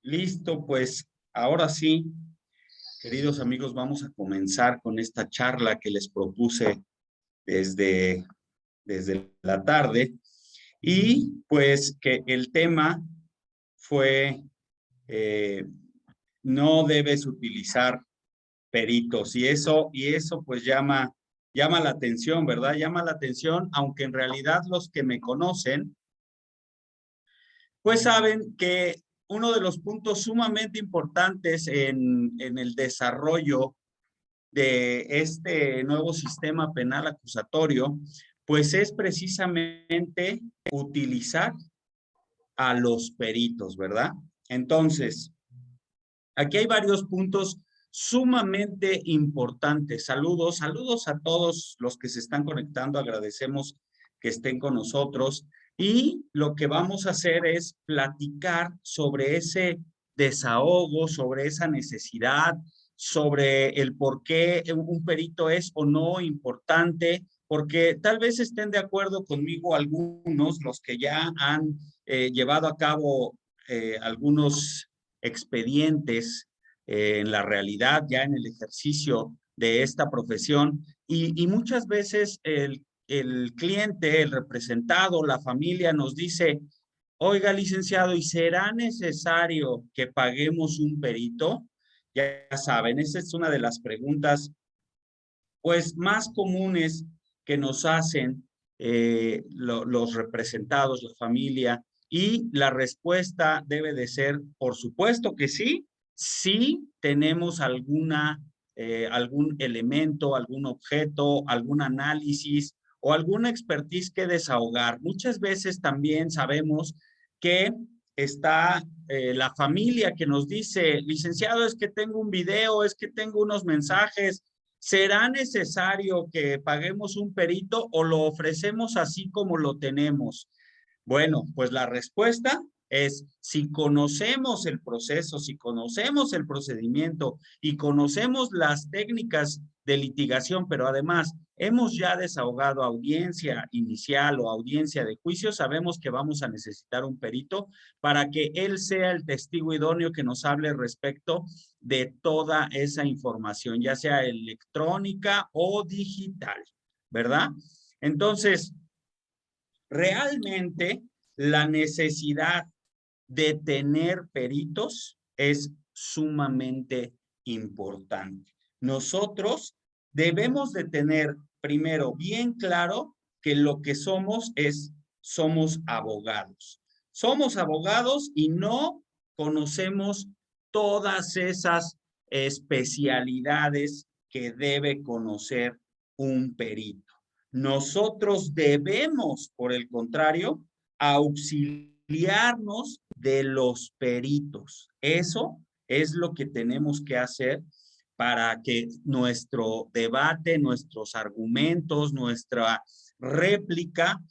Listo, pues ahora sí, queridos amigos, vamos a comenzar con esta charla que les propuse desde, desde la tarde y pues que el tema fue eh, no debes utilizar peritos y eso pues llama la atención, ¿verdad? Llama la atención, aunque en realidad los que me conocen pues saben que uno de los puntos sumamente importantes en el desarrollo de este nuevo sistema penal acusatorio, pues es precisamente utilizar a los peritos, ¿verdad? Entonces, aquí hay varios puntos sumamente importantes. Saludos a todos los que se están conectando. Agradecemos que estén con nosotros. Y lo que vamos a hacer es platicar sobre ese desahogo, sobre esa necesidad, sobre el por qué un perito es o no importante, porque tal vez estén de acuerdo conmigo algunos, los que ya han llevado a cabo algunos expedientes en la realidad, ya en el ejercicio de esta profesión, y muchas veces el cliente, el representado, la familia nos dice, oiga, licenciado, ¿y será necesario que paguemos un perito? Ya saben, esa es una de las preguntas pues más comunes que nos hacen los representados, la familia, y la respuesta debe de ser, por supuesto que sí, si tenemos algún elemento, algún objeto, algún análisis o alguna expertise que desahogar. Muchas veces también sabemos que está la familia que nos dice, licenciado, es que tengo un video, es que tengo unos mensajes. ¿Será necesario que paguemos un perito o lo ofrecemos así como lo tenemos? Bueno, pues la respuesta es si conocemos el proceso, si conocemos el procedimiento y conocemos las técnicas de litigación, pero además hemos ya desahogado audiencia inicial o audiencia de juicio, sabemos que vamos a necesitar un perito para que él sea el testigo idóneo que nos hable respecto de toda esa información, ya sea electrónica o digital, ¿verdad? Entonces, realmente la necesidad de tener peritos es sumamente importante. Nosotros debemos de tener primero bien claro que lo que somos abogados. Somos abogados y no conocemos todas esas especialidades que debe conocer un perito. Nosotros debemos, por el contrario, auxiliarnos de los peritos. Eso es lo que tenemos que hacer para que nuestro debate, nuestros argumentos, nuestra réplica,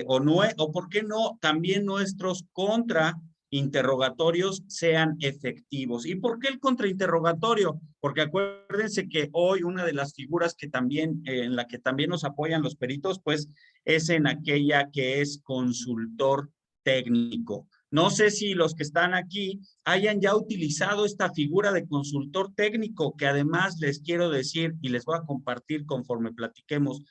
o por qué no, también nuestros contrainterrogatorios sean efectivos. ¿Y por qué el contrainterrogatorio? Porque acuérdense que hoy una de las figuras que también, en la que también nos apoyan los peritos, pues es en aquella que es consultor técnico. No sé si los que están aquí hayan ya utilizado esta figura de consultor técnico, que además les quiero decir y les voy a compartir conforme platiquemos,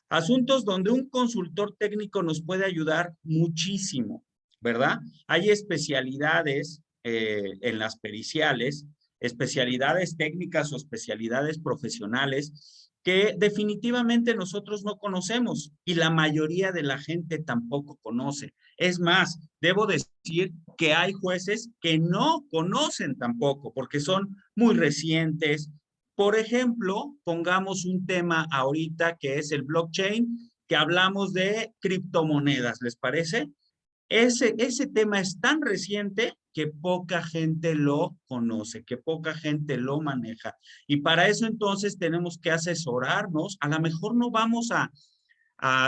asuntos donde un consultor técnico nos puede ayudar muchísimo, ¿verdad? Hay especialidades en las periciales, especialidades técnicas o especialidades profesionales que definitivamente nosotros no conocemos y la mayoría de la gente tampoco conoce. Es más, debo decir que hay jueces que no conocen tampoco porque son muy recientes. Por ejemplo, pongamos un tema ahorita que es el blockchain, que hablamos de criptomonedas, ¿les parece? Ese tema es tan reciente que poca gente lo conoce, que poca gente lo maneja. Y para eso entonces tenemos que asesorarnos. A lo mejor no vamos a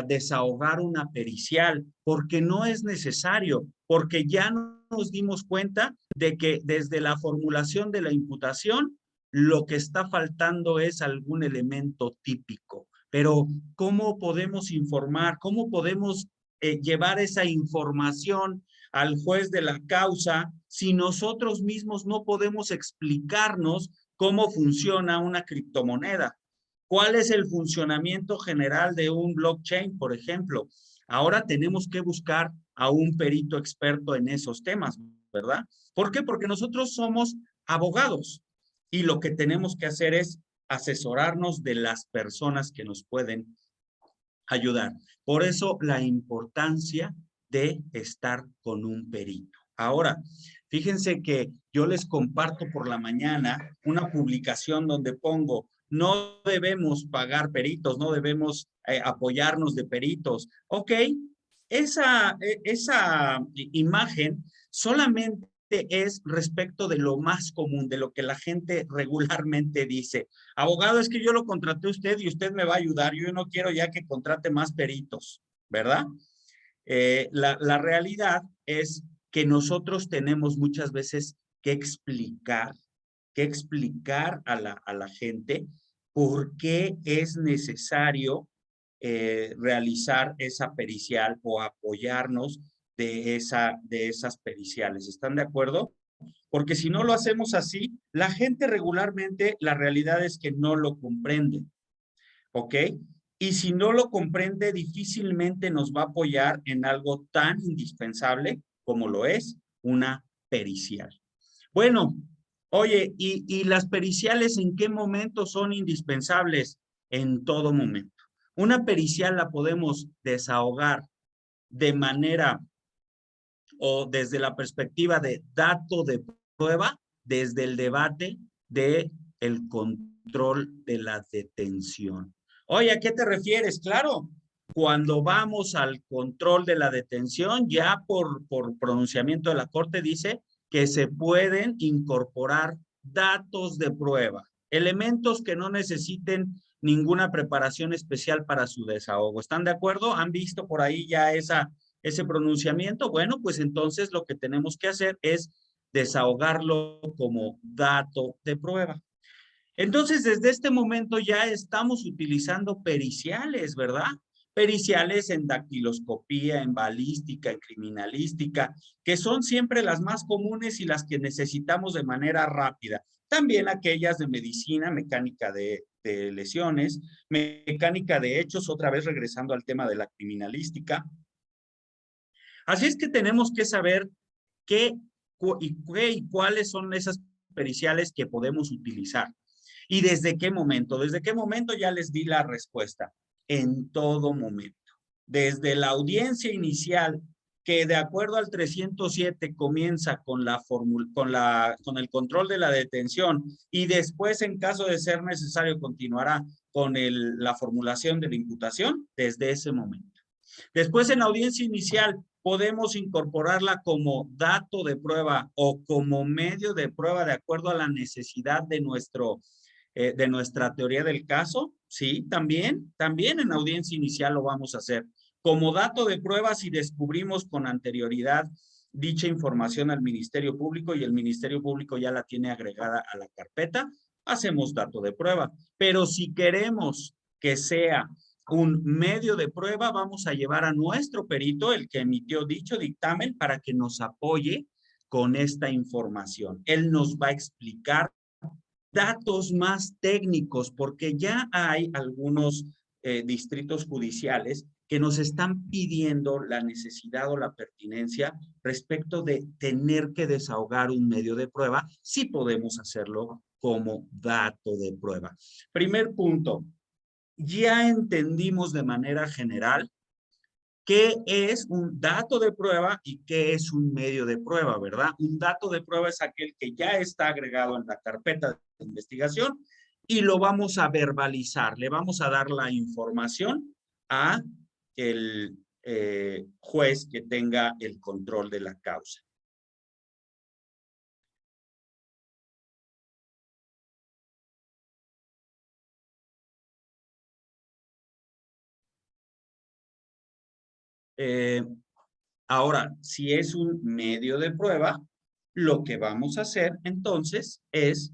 desahogar una pericial porque no es necesario, porque ya nos dimos cuenta de que desde la formulación de la imputación, lo que está faltando es algún elemento típico. Pero, ¿cómo podemos informar? ¿Cómo podemos llevar esa información al juez de la causa si nosotros mismos no podemos explicarnos cómo funciona una criptomoneda? ¿Cuál es el funcionamiento general de un blockchain, por ejemplo? Ahora tenemos que buscar a un perito experto en esos temas, ¿verdad? ¿Por qué? Porque nosotros somos abogados y lo que tenemos que hacer es asesorarnos de las personas que nos pueden ayudar. Por eso la importancia de estar con un perito. Ahora, fíjense que yo les comparto por la mañana una publicación donde pongo, no debemos pagar peritos, no debemos apoyarnos de peritos. Ok, esa imagen solamente es respecto de lo más común, de lo que la gente regularmente dice. Abogado, es que yo lo contraté a usted y usted me va a ayudar. Yo no quiero ya que contrate más peritos, ¿verdad? La realidad es que nosotros tenemos muchas veces que explicar a la gente por qué es necesario realizar esa pericial o apoyarnos de esas periciales. ¿Están de acuerdo? Porque si no lo hacemos así, la gente regularmente, la realidad es que no lo comprende, ¿ok? Y si no lo comprende, difícilmente nos va a apoyar en algo tan indispensable como lo es una pericial. Bueno, oye, ¿y las periciales en qué momento son indispensables? En todo momento. Una pericial la podemos desahogar de manera o desde la perspectiva de dato de prueba, desde el debate de el control de la detención. Oye, ¿a qué te refieres? Claro, cuando vamos al control de la detención, ya por pronunciamiento de la Corte dice que se pueden incorporar datos de prueba, elementos que no necesiten ninguna preparación especial para su desahogo. ¿Están de acuerdo? ¿Han visto por ahí ya ese pronunciamiento? Bueno, pues entonces lo que tenemos que hacer es desahogarlo como dato de prueba. Entonces, desde este momento ya estamos utilizando periciales, ¿verdad? Periciales en dactiloscopía, en balística, en criminalística, que son siempre las más comunes y las que necesitamos de manera rápida. También aquellas de medicina, mecánica de lesiones, mecánica de hechos, otra vez regresando al tema de la criminalística. Así es que tenemos que saber qué y cuáles son esas periciales que podemos utilizar. ¿Y desde qué momento? ¿Desde qué momento? Ya les di la respuesta. En todo momento. Desde la audiencia inicial, que de acuerdo al 307 comienza con el control de la detención y después, en caso de ser necesario, continuará con la formulación de la imputación desde ese momento. Después, en la audiencia inicial, podemos incorporarla como dato de prueba o como medio de prueba de acuerdo a la necesidad de nuestra teoría del caso. Sí, también en audiencia inicial lo vamos a hacer. Como dato de prueba, si descubrimos con anterioridad dicha información al Ministerio Público y el Ministerio Público ya la tiene agregada a la carpeta, hacemos dato de prueba. Pero si queremos que sea un medio de prueba, vamos a llevar a nuestro perito, el que emitió dicho dictamen, para que nos apoye con esta información. Él nos va a explicar datos más técnicos, porque ya hay algunos distritos judiciales que nos están pidiendo la necesidad o la pertinencia respecto de tener que desahogar un medio de prueba, si podemos hacerlo como dato de prueba. Primer punto, ya entendimos de manera general qué es un dato de prueba y qué es un medio de prueba, ¿verdad? Un dato de prueba es aquel que ya está agregado en la carpeta de investigación y lo vamos a verbalizar, le vamos a dar la información a el juez que tenga el control de la causa. Ahora, si es un medio de prueba, lo que vamos a hacer entonces es,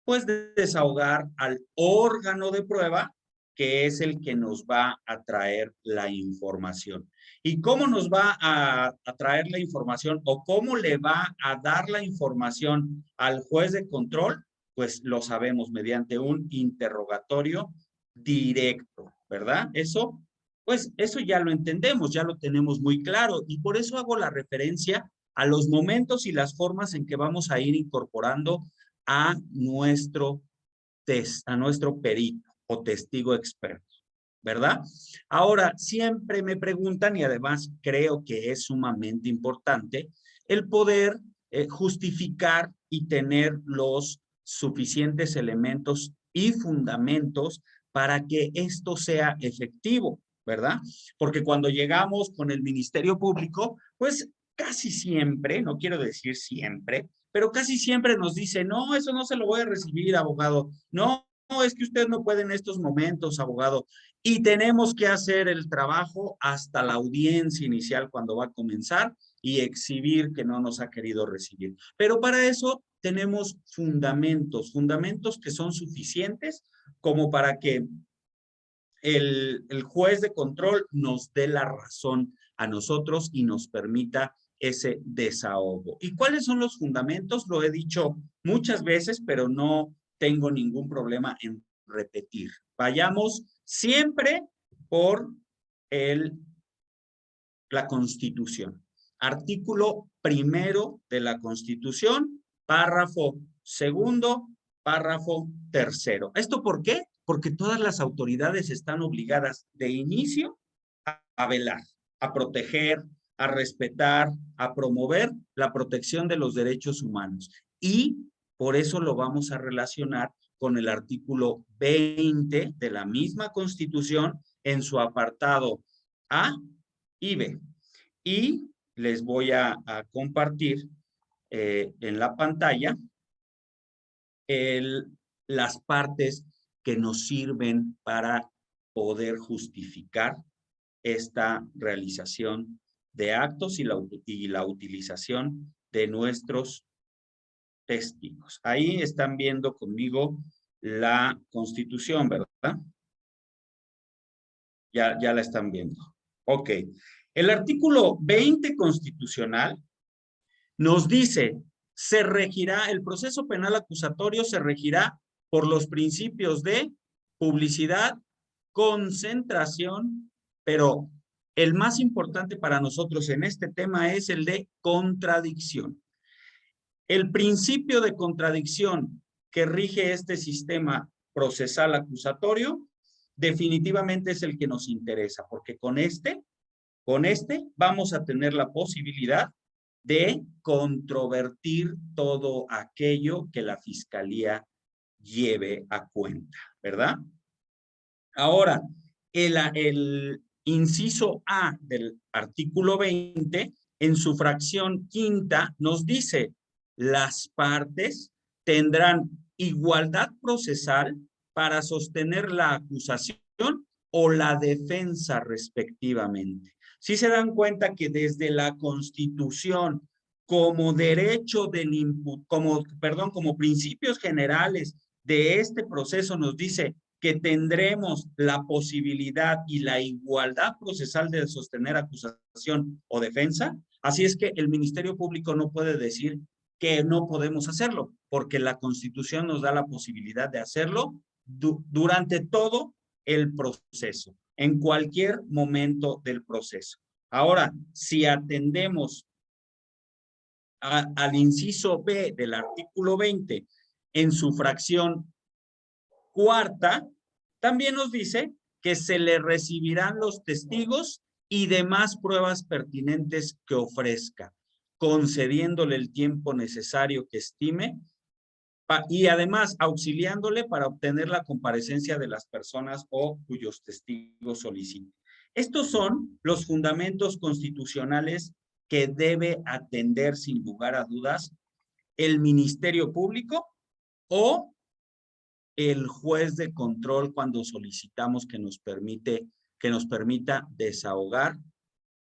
pues, desahogar al órgano de prueba, que es el que nos va a traer la información. ¿Y cómo nos va a traer la información o cómo le va a dar la información al juez de control? Pues lo sabemos mediante un interrogatorio directo, ¿verdad? Eso, pues eso ya lo entendemos, ya lo tenemos muy claro y por eso hago la referencia a los momentos y las formas en que vamos a ir incorporando a nuestro a nuestro perito o testigo experto, ¿verdad? Ahora, siempre me preguntan y además creo que es sumamente importante el poder justificar y tener los suficientes elementos y fundamentos para que esto sea efectivo, ¿verdad? Porque cuando llegamos con el Ministerio Público, pues casi siempre, no quiero decir siempre, pero casi siempre nos dice, no, eso no se lo voy a recibir, abogado. No, no, es que usted no puede en estos momentos, abogado. Y tenemos que hacer el trabajo hasta la audiencia inicial cuando va a comenzar y exhibir que no nos ha querido recibir. Pero para eso tenemos fundamentos, fundamentos que son suficientes como para que el juez de control nos dé la razón a nosotros y nos permita ese desahogo. ¿Y cuáles son los fundamentos? Lo he dicho muchas veces, pero no tengo ningún problema en repetir. Vayamos siempre por la Constitución. Artículo primero de la Constitución, párrafo segundo, párrafo tercero. ¿Esto por qué? Porque todas las autoridades están obligadas de inicio a velar, a proteger, a respetar, a promover la protección de los derechos humanos. Y por eso lo vamos a relacionar con el artículo 20 de la misma Constitución en su apartado A y B. Y les voy a compartir en la pantalla las partes que nos sirven para poder justificar esta realización de actos y la utilización de nuestros testigos. Ahí están viendo conmigo la Constitución, ¿verdad? Ya la están viendo. Ok. El artículo 20 constitucional nos dice, se regirá, el proceso penal acusatorio se regirá por los principios de publicidad, concentración, pero el más importante para nosotros en este tema es el de contradicción. El principio de contradicción que rige este sistema procesal acusatorio definitivamente es el que nos interesa, porque con este vamos a tener la posibilidad de controvertir todo aquello que la fiscalía lleve a cuenta, ¿verdad? Ahora, el inciso A del artículo 20, en su fracción quinta, nos dice, las partes tendrán igualdad procesal para sostener la acusación o la defensa respectivamente. Si se dan cuenta que desde la Constitución, como derecho del como principios generales de este proceso nos dice que tendremos la posibilidad y la igualdad procesal de sostener acusación o defensa, así es que el Ministerio Público no puede decir que no podemos hacerlo, porque la Constitución nos da la posibilidad de hacerlo durante todo el proceso, en cualquier momento del proceso. Ahora, si atendemos al inciso B del artículo 20 en su fracción cuarta, también nos dice que se le recibirán los testigos y demás pruebas pertinentes que ofrezca, concediéndole el tiempo necesario que estime y además auxiliándole para obtener la comparecencia de las personas o cuyos testigos soliciten. Estos son los fundamentos constitucionales que debe atender sin lugar a dudas el Ministerio Público o el juez de control cuando solicitamos que nos permita desahogar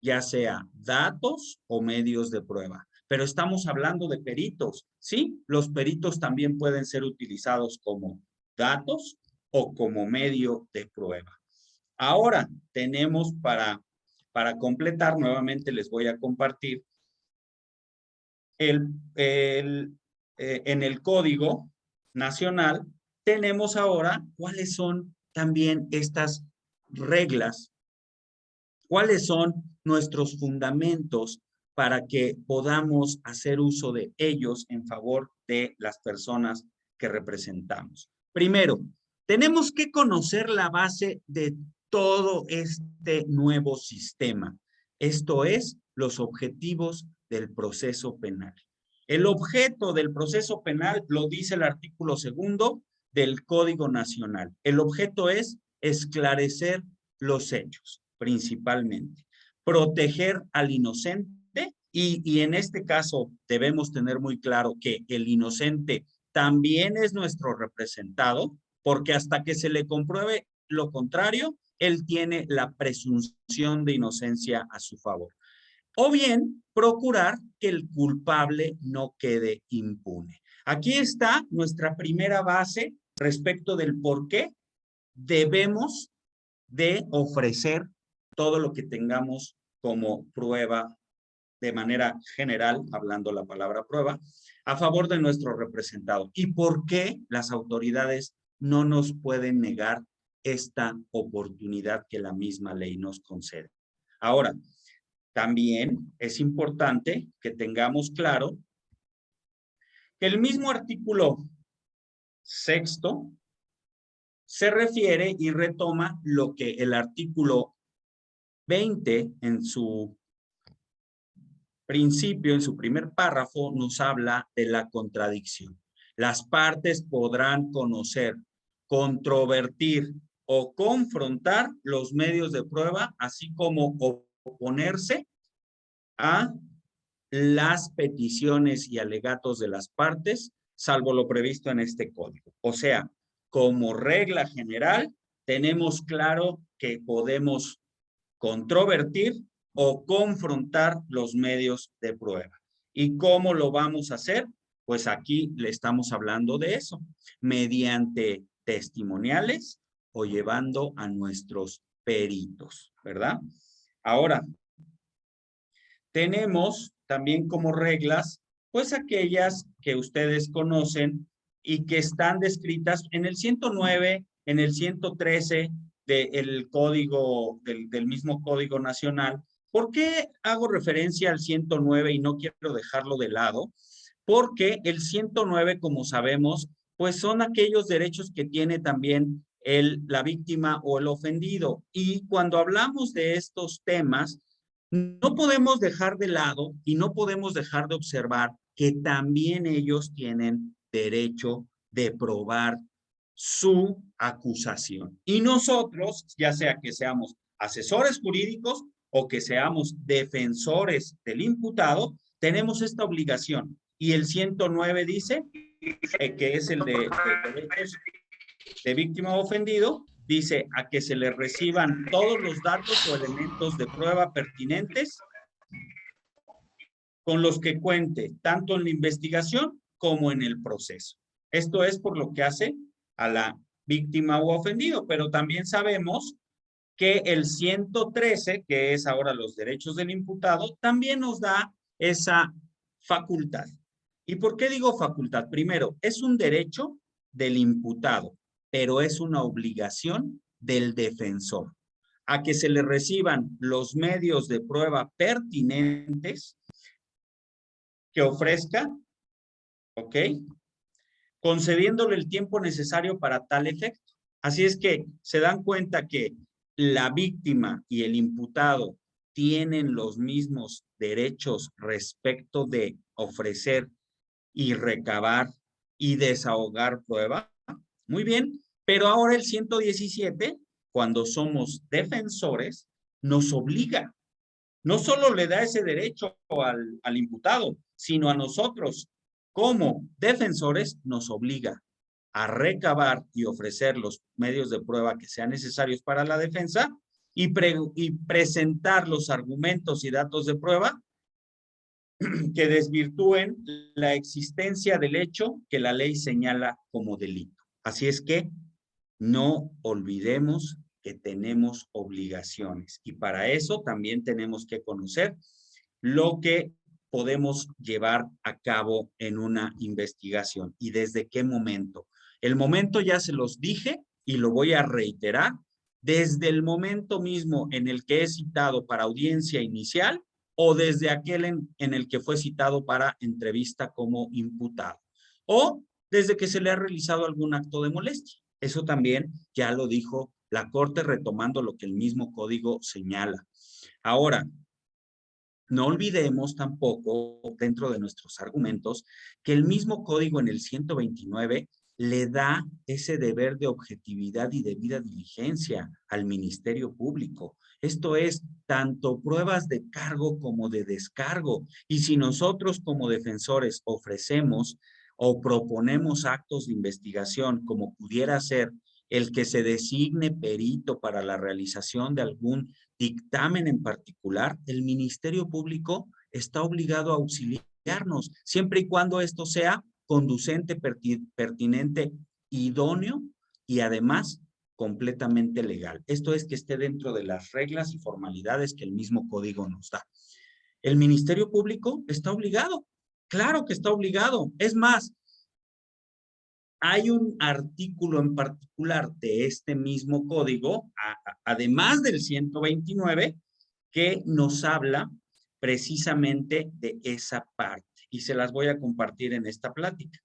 ya sea datos o medios de prueba. Pero estamos hablando de peritos, ¿sí? Los peritos también pueden ser utilizados como datos o como medio de prueba. Ahora tenemos para Para completar, nuevamente les voy a compartir en el Código Nacional tenemos ahora cuáles son también estas reglas, cuáles son nuestros fundamentos para que podamos hacer uso de ellos en favor de las personas que representamos. Primero, tenemos que conocer la base de todo este nuevo sistema. Esto es, los objetivos del proceso penal. El objeto del proceso penal lo dice el artículo 2 del Código Nacional. El objeto es esclarecer los hechos, principalmente. Proteger al inocente y en este caso debemos tener muy claro que el inocente también es nuestro representado, porque hasta que se le compruebe lo contrario, él tiene la presunción de inocencia a su favor. O bien, procurar que el culpable no quede impune. Aquí está nuestra primera base respecto del por qué debemos de ofrecer todo lo que tengamos como prueba de manera general, hablando la palabra prueba, a favor de nuestro representado. ¿Y por qué las autoridades no nos pueden negar esta oportunidad que la misma ley nos concede? Ahora, también es importante que tengamos claro que el mismo artículo 6 se refiere y retoma lo que el artículo 20 en su principio, en su primer párrafo, nos habla de la contradicción. Las partes podrán conocer, controvertir o confrontar los medios de prueba, así como oponerse a las peticiones y alegatos de las partes, salvo lo previsto en este código. O sea, como regla general, tenemos claro que podemos controvertir o confrontar los medios de prueba. ¿Y cómo lo vamos a hacer? Pues aquí le estamos hablando de eso, mediante testimoniales o llevando a nuestros peritos, ¿verdad? Ahora, tenemos también como reglas, pues aquellas que ustedes conocen y que están descritas en el 109, en el 113 del código, del mismo Código Nacional. ¿Por qué hago referencia al 109 y no quiero dejarlo de lado? Porque el 109, como sabemos, pues son aquellos derechos que tiene también la víctima o el ofendido. Y cuando hablamos de estos temas, no podemos dejar de lado y no podemos dejar de observar que también ellos tienen derecho de probar su acusación. Y nosotros, ya sea que seamos asesores jurídicos o que seamos defensores del imputado, tenemos esta obligación. Y el 109 dice, que es el de derechos de víctima o ofendido, dice a que se le reciban todos los datos o elementos de prueba pertinentes con los que cuente tanto en la investigación como en el proceso. Esto es por lo que hace a la víctima o ofendido, pero también sabemos que el 113, que es ahora los derechos del imputado, también nos da esa facultad. ¿Y por qué digo facultad? Primero, es un derecho del imputado, pero es una obligación del defensor a que se le reciban los medios de prueba pertinentes que ofrezca, ¿ok? Concediéndole el tiempo necesario para tal efecto. Así es que se dan cuenta que la víctima y el imputado tienen los mismos derechos respecto de ofrecer y recabar y desahogar prueba. Muy bien, pero ahora el 117, cuando somos defensores, nos obliga. No solo le da ese derecho al imputado, sino a nosotros como defensores nos obliga a recabar y ofrecer los medios de prueba que sean necesarios para la defensa y presentar los argumentos y datos de prueba que desvirtúen la existencia del hecho que la ley señala como delito. Así es que no olvidemos que tenemos obligaciones. Y para eso también tenemos que conocer lo que podemos llevar a cabo en una investigación y desde qué momento. El momento ya se los dije y lo voy a reiterar. Desde el momento mismo en el que es citado para audiencia inicial o desde aquel en el que fue citado para entrevista como imputado o desde que se le ha realizado algún acto de molestia. Eso también ya lo dijo la Corte retomando lo que el mismo código señala. Ahora, no olvidemos tampoco, dentro de nuestros argumentos, que el mismo código en el 129 le da ese deber de objetividad y debida diligencia al Ministerio Público. Esto es, tanto pruebas de cargo como de descargo. Y si nosotros como defensores ofrecemos o proponemos actos de investigación, como pudiera ser el que se designe perito para la realización de algún dictamen en particular, el Ministerio Público está obligado a auxiliarnos, siempre y cuando esto sea conducente, pertinente, idóneo y además completamente legal. Esto es que esté dentro de las reglas y formalidades que el mismo código nos da. El Ministerio Público está obligado, claro que está obligado. Es más, hay un artículo en particular de este mismo código, además del 129, que nos habla precisamente de esa parte. Y se las voy a compartir en esta plática.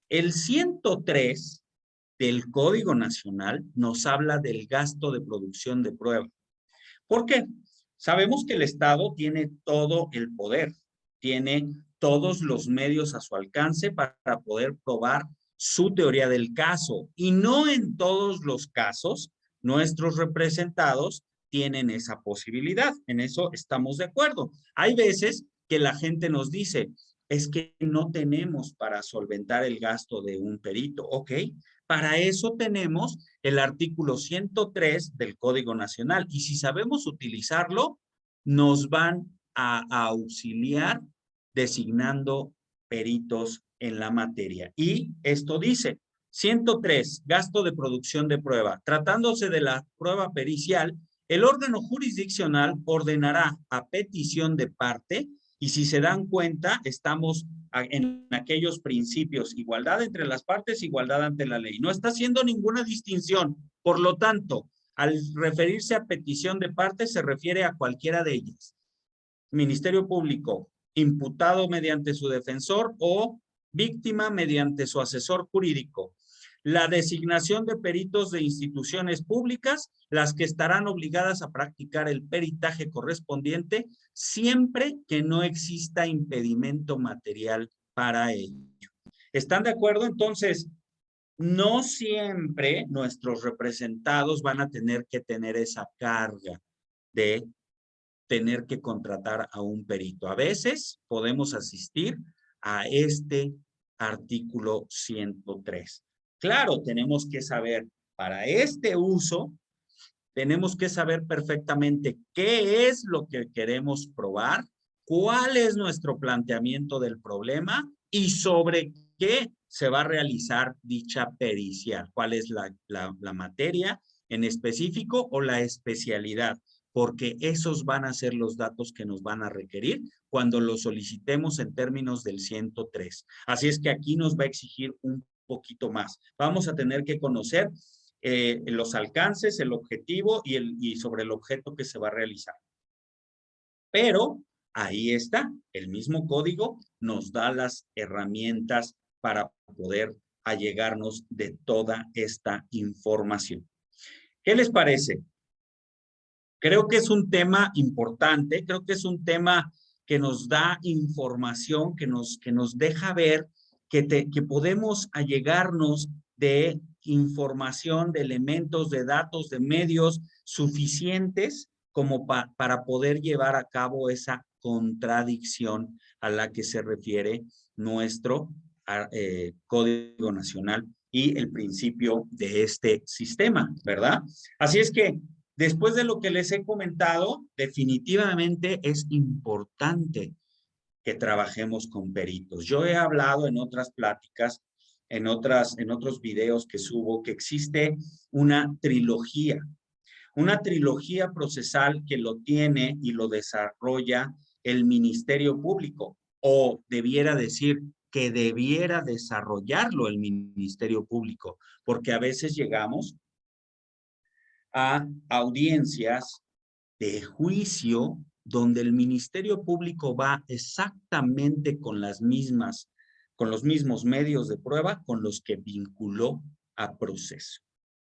El 103 del Código Nacional nos habla del gasto de producción de prueba. ¿Por qué? Sabemos que el Estado tiene todo el poder, tiene todos los medios a su alcance para poder probar su teoría del caso. Y no en todos los casos nuestros representados tienen esa posibilidad. En eso estamos de acuerdo. Hay veces que la gente nos dice, es que no tenemos para solventar el gasto de un perito. Ok, para eso tenemos el artículo 103 del Código Nacional. Y si sabemos utilizarlo, nos van a auxiliar designando peritos en la materia. Y esto dice, 103, gasto de producción de prueba. Tratándose de la prueba pericial, el órgano jurisdiccional ordenará a petición de parte, y si se dan cuenta, estamos en aquellos principios, igualdad entre las partes, igualdad ante la ley. No está haciendo ninguna distinción. Por lo tanto, al referirse a petición de parte, se refiere a cualquiera de ellas. Ministerio Público, imputado mediante su defensor o víctima mediante su asesor jurídico. La designación de peritos de instituciones públicas, las que estarán obligadas a practicar el peritaje correspondiente, siempre que no exista impedimento material para ello. ¿Están de acuerdo? Entonces, no siempre nuestros representados van a tener que tener esa carga de tener que contratar a un perito. A veces podemos asistir a este artículo 103. Claro, tenemos que saber para este uso, tenemos que saber perfectamente qué es lo que queremos probar, cuál es nuestro planteamiento del problema y sobre qué se va a realizar dicha pericia, cuál es la materia en específico o la especialidad, porque esos van a ser los datos que nos van a requerir cuando los solicitemos en términos del 103. Así es que aquí nos va a exigir un poquito más. Vamos a tener que conocer los alcances, el objetivo y sobre el objeto que se va a realizar. Pero ahí está, el mismo código nos da las herramientas para poder allegarnos de toda esta información. ¿Qué les parece? Creo que es un tema importante, creo que es un tema que nos da información, que nos deja ver que podemos allegarnos de información, de elementos, de datos, de medios suficientes como para poder llevar a cabo esa contradicción a la que se refiere nuestro Código Nacional y el principio de este sistema, ¿verdad? Así es que después de lo que les he comentado, definitivamente es importante que trabajemos con peritos. Yo he hablado en otras pláticas, en otros videos que subo, que existe una trilogía Una trilogía procesal que lo tiene y lo desarrolla el Ministerio Público, o debiera decir que debiera desarrollarlo el Ministerio Público, porque a veces llegamos a audiencias de juicio donde el Ministerio Público va exactamente con las mismas, con los mismos medios de prueba con los que vinculó a proceso.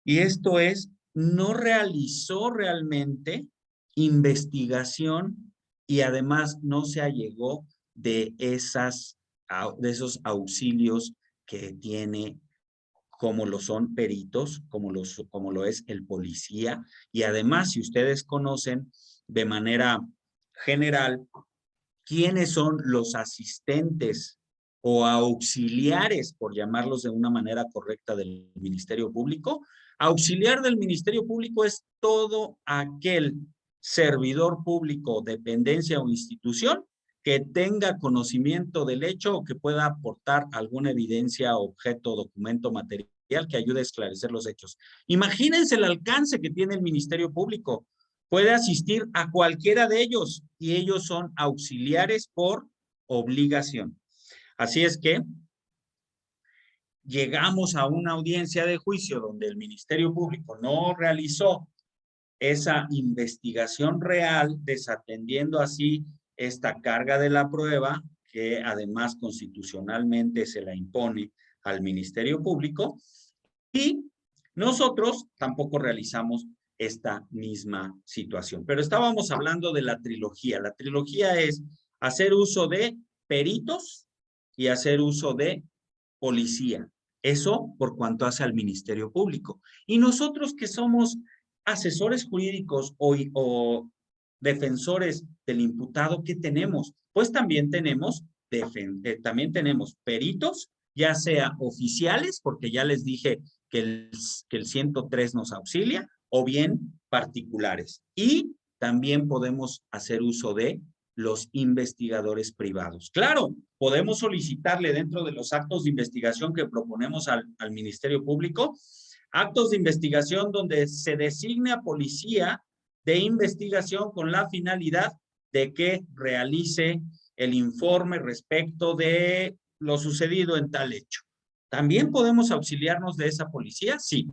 Y esto es, no realizó realmente investigación y además no se allegó de esos auxilios que tiene, como lo son peritos, como lo es el policía. Y además, si ustedes conocen de manera general quiénes son los asistentes o auxiliares, por llamarlos de una manera correcta, del Ministerio Público. Auxiliar del Ministerio Público es todo aquel servidor público, dependencia o institución que tenga conocimiento del hecho o que pueda aportar alguna evidencia, objeto, documento, material que ayude a esclarecer los hechos. Imagínense el alcance que tiene el Ministerio Público. Puede asistir a cualquiera de ellos y ellos son auxiliares por obligación. Así es que llegamos a una audiencia de juicio donde el Ministerio Público no realizó esa investigación real, desatendiendo así esta carga de la prueba, que además constitucionalmente se la impone al Ministerio Público, y nosotros tampoco realizamos esta misma situación. Pero estábamos hablando de la trilogía. La trilogía es hacer uso de peritos y hacer uso de policía. Eso por cuanto hace al Ministerio Público. Y nosotros que somos asesores jurídicos o defensores del imputado, ¿qué tenemos? Pues también tenemos peritos, ya sea oficiales, porque ya les dije que el 103 nos auxilia, o bien particulares. Y también podemos hacer uso de los investigadores privados. Claro, podemos solicitarle dentro de los actos de investigación que proponemos al Ministerio Público, actos de investigación donde se designe a policía de investigación con la finalidad de que realice el informe respecto de lo sucedido en tal hecho. ¿También podemos auxiliarnos de esa policía? Sí,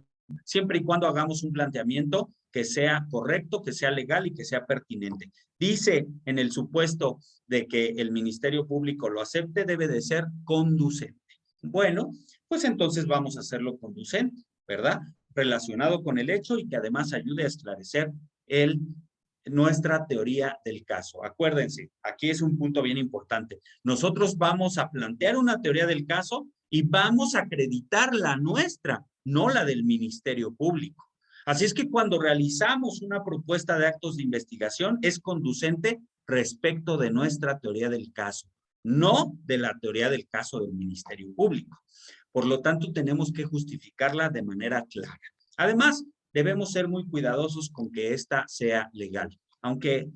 siempre y cuando hagamos un planteamiento que sea correcto, que sea legal y que sea pertinente. Dice, en el supuesto de que el Ministerio Público lo acepte, debe de ser conducente. Bueno, pues entonces vamos a hacerlo conducente, ¿verdad? Relacionado con el hecho y que además ayude a esclarecer nuestra teoría del caso. Acuérdense, aquí es un punto bien importante. Nosotros vamos a plantear una teoría del caso y vamos a acreditar la nuestra, no la del Ministerio Público. Así es que cuando realizamos una propuesta de actos de investigación es conducente respecto de nuestra teoría del caso, no de la teoría del caso del Ministerio Público. Por lo tanto, tenemos que justificarla de manera clara. Además, debemos ser muy cuidadosos con que ésta sea legal, aunque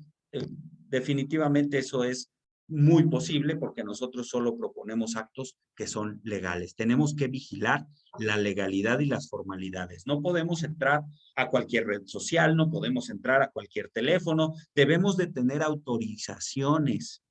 definitivamente eso es muy posible porque nosotros solo proponemos actos que son legales. Tenemos que vigilar la legalidad y las formalidades. No podemos entrar a cualquier red social, no podemos entrar a cualquier teléfono, debemos de tener autorizaciones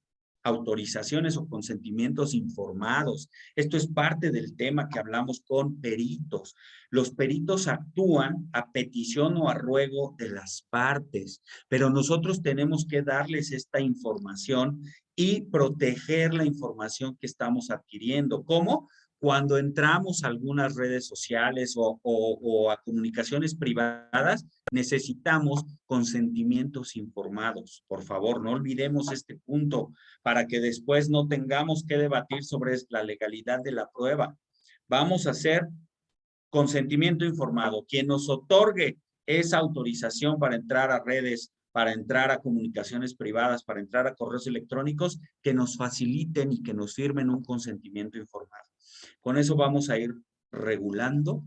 o consentimientos informados. Esto es parte del tema que hablamos con peritos. Los peritos actúan a petición o a ruego de las partes, pero nosotros tenemos que darles esta información y proteger la información que estamos adquiriendo. ¿Cómo? Cuando entramos a algunas redes sociales o a comunicaciones privadas, necesitamos consentimientos informados. Por favor, no olvidemos este punto para que después no tengamos que debatir sobre la legalidad de la prueba. Vamos a hacer consentimiento informado. Quien nos otorgue esa autorización para entrar a redes, para entrar a comunicaciones privadas, para entrar a correos electrónicos, que nos faciliten y que nos firmen un consentimiento informado. Con eso vamos a ir regulando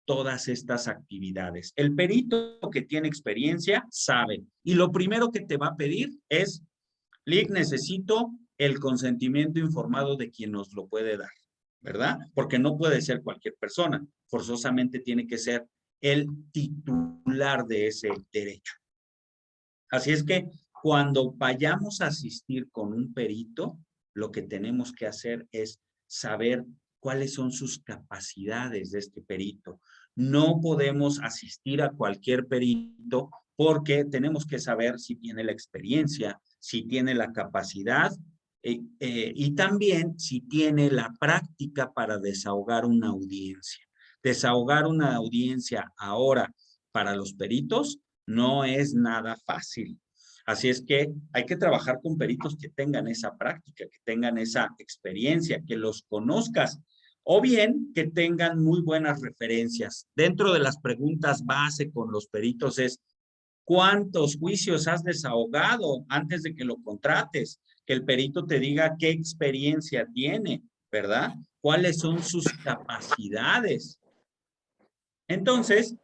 todas estas actividades. El perito que tiene experiencia sabe, y lo primero que te va a pedir es: Lic, necesito el consentimiento informado de quien nos lo puede dar, ¿verdad? Porque no puede ser cualquier persona, forzosamente tiene que ser el titular de ese derecho. Así es que cuando vayamos a asistir con un perito, lo que tenemos que hacer es saber cuáles son sus capacidades de este perito. No podemos asistir a cualquier perito porque tenemos que saber si tiene la experiencia, si tiene la capacidad y también si tiene la práctica para desahogar una audiencia. Desahogar una audiencia ahora para los peritos no es nada fácil. Así es que hay que trabajar con peritos que tengan esa práctica, que tengan esa experiencia, que los conozcas, o bien que tengan muy buenas referencias. Dentro de las preguntas base con los peritos es, ¿cuántos juicios has desahogado antes de que lo contrates? Que el perito te diga qué experiencia tiene, ¿verdad? ¿Cuáles son sus capacidades? Entonces,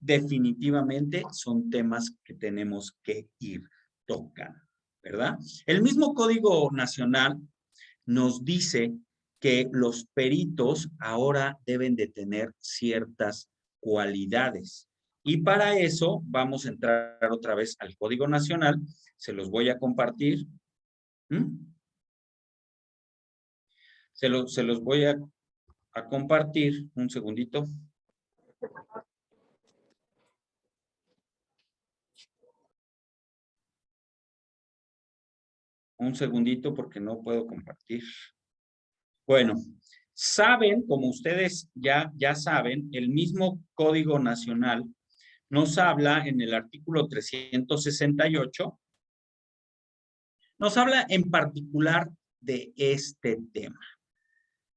definitivamente son temas que tenemos que ir tocando, ¿verdad? El mismo Código Nacional nos dice que los peritos ahora deben de tener ciertas cualidades. Y para eso vamos a entrar otra vez al Código Nacional. Se los voy a compartir. Se los voy a compartir. Un segundito. Un segundito porque no puedo compartir. Bueno, saben, como ustedes ya saben, el mismo Código Nacional nos habla en el artículo 368, nos habla en particular de este tema.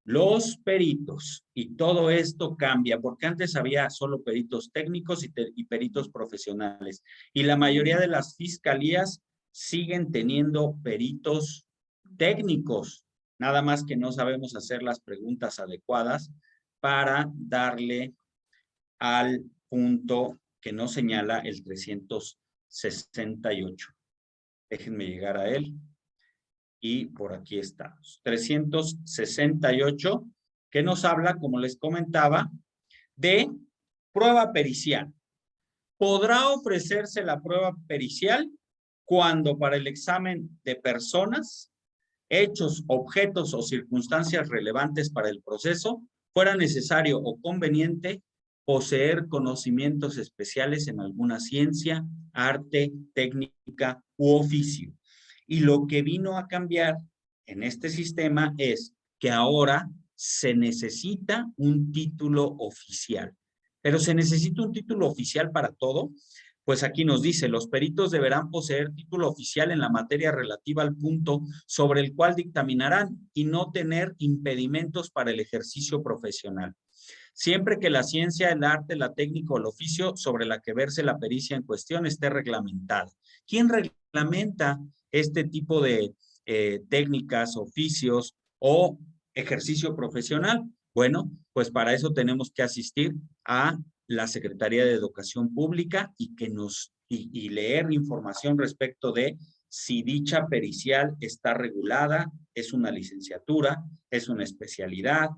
Los peritos, y todo esto cambia, porque antes había solo peritos técnicos y peritos profesionales, y la mayoría de las fiscalías siguen teniendo peritos técnicos, nada más que no sabemos hacer las preguntas adecuadas para darle al punto que nos señala el 368. Déjenme llegar a él. Y por aquí estamos. 368, que nos habla, como les comentaba, de prueba pericial. Podrá ofrecerse la prueba pericial cuando para el examen de personas, hechos, objetos o circunstancias relevantes para el proceso, fuera necesario o conveniente poseer conocimientos especiales en alguna ciencia, arte, técnica u oficio. Y lo que vino a cambiar en este sistema es que ahora se necesita un título oficial. Pero ¿se necesita un título oficial para todo? Pues aquí nos dice, los peritos deberán poseer título oficial en la materia relativa al punto sobre el cual dictaminarán y no tener impedimentos para el ejercicio profesional. Siempre que la ciencia, el arte, la técnica o el oficio sobre la que verse la pericia en cuestión esté reglamentada. ¿Quién reglamenta este tipo de técnicas, oficios o ejercicio profesional? Bueno, pues para eso tenemos que asistir a la Secretaría de Educación Pública y que y leer información respecto de si dicha pericial está regulada, es una licenciatura, es una especialidad,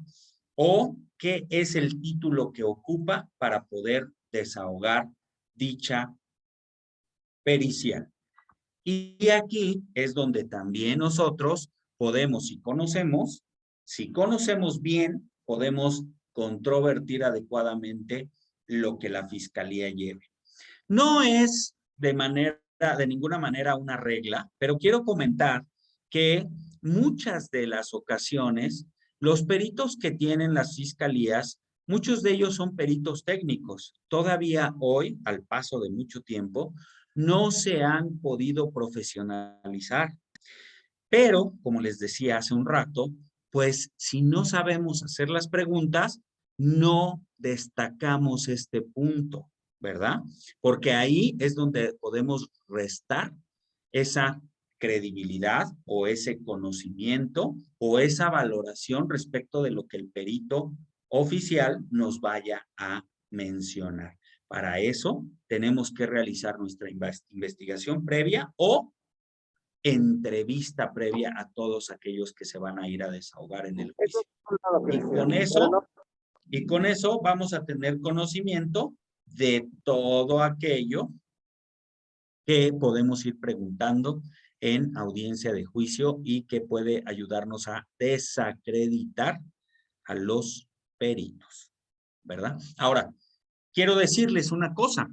o qué es el título que ocupa para poder desahogar dicha pericial. Y aquí es donde también nosotros podemos, si conocemos bien, podemos controvertir adecuadamente lo que la fiscalía lleve. No es de ninguna manera una regla, pero quiero comentar que muchas de las ocasiones los peritos que tienen las fiscalías, muchos de ellos son peritos técnicos. Todavía hoy, al paso de mucho tiempo, no se han podido profesionalizar. Pero, como les decía hace un rato, pues si no sabemos hacer las preguntas, no destacamos este punto, ¿verdad? Porque ahí es donde podemos restar esa credibilidad o ese conocimiento o esa valoración respecto de lo que el perito oficial nos vaya a mencionar. Para eso tenemos que realizar nuestra investigación previa o entrevista previa a todos aquellos que se van a ir a desahogar en el juicio. Y con eso vamos a tener conocimiento de todo aquello que podemos ir preguntando en audiencia de juicio y que puede ayudarnos a desacreditar a los peritos, ¿verdad? Ahora, quiero decirles una cosa.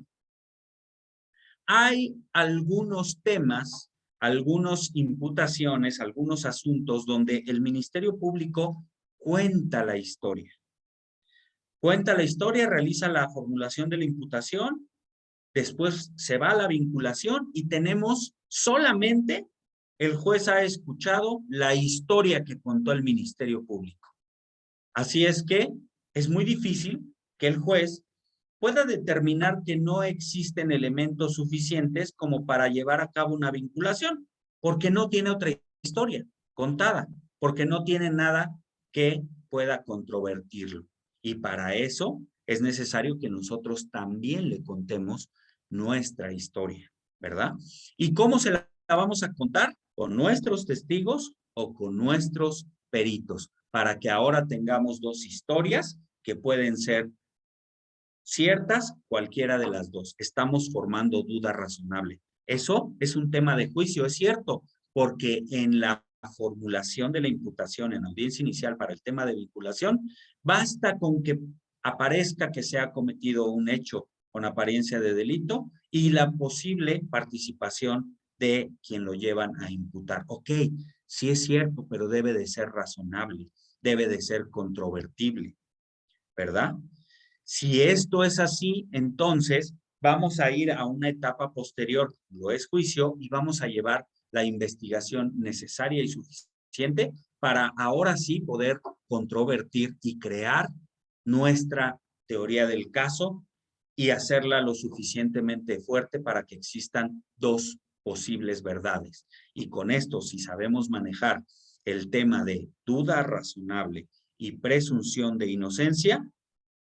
Hay algunos temas, algunas imputaciones, algunos asuntos donde el Ministerio Público cuenta la historia. Cuenta la historia, realiza la formulación de la imputación, después se va a la vinculación y tenemos solamente el juez ha escuchado la historia que contó el Ministerio Público. Así es que es muy difícil que el juez pueda determinar que no existen elementos suficientes como para llevar a cabo una vinculación, porque no tiene otra historia contada, porque no tiene nada que pueda controvertirlo. Y para eso es necesario que nosotros también le contemos nuestra historia, ¿verdad? ¿Y cómo se la vamos a contar? Con nuestros testigos o con nuestros peritos, para que ahora tengamos dos historias que pueden ser ciertas, cualquiera de las dos. Estamos formando duda razonable. Eso es un tema de juicio, es cierto, porque en la formulación de la imputación en audiencia inicial para el tema de vinculación, basta con que aparezca que se ha cometido un hecho con apariencia de delito y la posible participación de quien lo llevan a imputar. Ok, sí es cierto, pero debe de ser razonable, debe de ser controvertible, ¿verdad? Si esto es así, entonces vamos a ir a una etapa posterior, lo es juicio, y vamos a llevar la investigación necesaria y suficiente para ahora sí poder controvertir y crear nuestra teoría del caso y hacerla lo suficientemente fuerte para que existan dos posibles verdades. Y con esto, si sabemos manejar el tema de duda razonable y presunción de inocencia,